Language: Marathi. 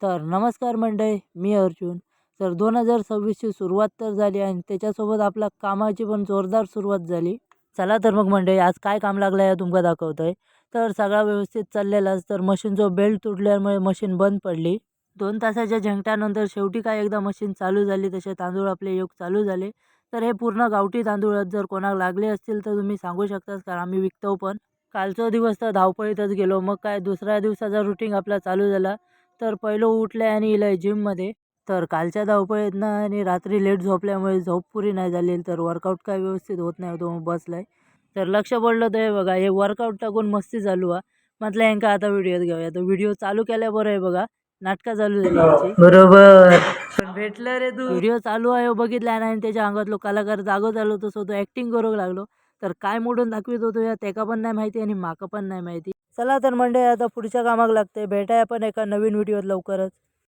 तर नमस्कार मंडळी, मी अर्जुन. तर 2026ची सुरुवात तर झाली आणि त्याच्यासोबत आपल्या कामाची पण जोरदार सुरुवात झाली. चला तर मग मंडळी, आज काय काम लागलं आहे तुमका दाखवतोय. तर सगळा व्यवस्थित चाललेलाच, तर मशीनचा बेल्ट तुटल्यामुळे मशीन बंद पडली. 2 तासाच्या झंगटानंतर शेवटी काय एकदा मशीन चालू झाली. तसे तांदूळ आपले योग चालू झाले. तर हे पूर्ण गावठी तांदूळ आहेत. जर कोणाला लागले असतील तर तुम्ही सांगू शकता, कारण आम्ही विकतो पण. कालचा दिवस तर धावपळीतच गेलो. मग काय दुसऱ्या दिवसाचा रुटीन आपला चालू झाला. तर पहिलं उठले आणि इलंय जिममध्ये. तर कालच्या धावपळीतनं आणि रात्री लेट झोपल्यामुळे झोप पुरी नाही झाली. तर वर्कआउट काय व्यवस्थित होत नाही होतो, मग बसलाय. तर लक्ष पडलं तर हे बघा, हे वर्कआउट टाकून मस्ती चालू आहे. म्हटलं यांका आता व्हिडिओ घेऊया. तर व्हिडिओ चालू केल्याबरोबर आहे बघा, नाटकं चालू झाली यांची. बरोबर, पण भेटलं रे तू. व्हिडिओ चालू आहे बघितला नाही, आणि त्याच्या अंगातलो कलाकार जागो झालो तसं तो ऍक्टिंग करू लागलो. तर काय मोडून दाखवित होतो या त्याका पण नाही माहिती आणि माका पण नाही माहिती. चला तर मंडळी, आता पुढच्या कामाक लागते. भेटाय आपण एका नवीन व्हिडिओत लवकरच.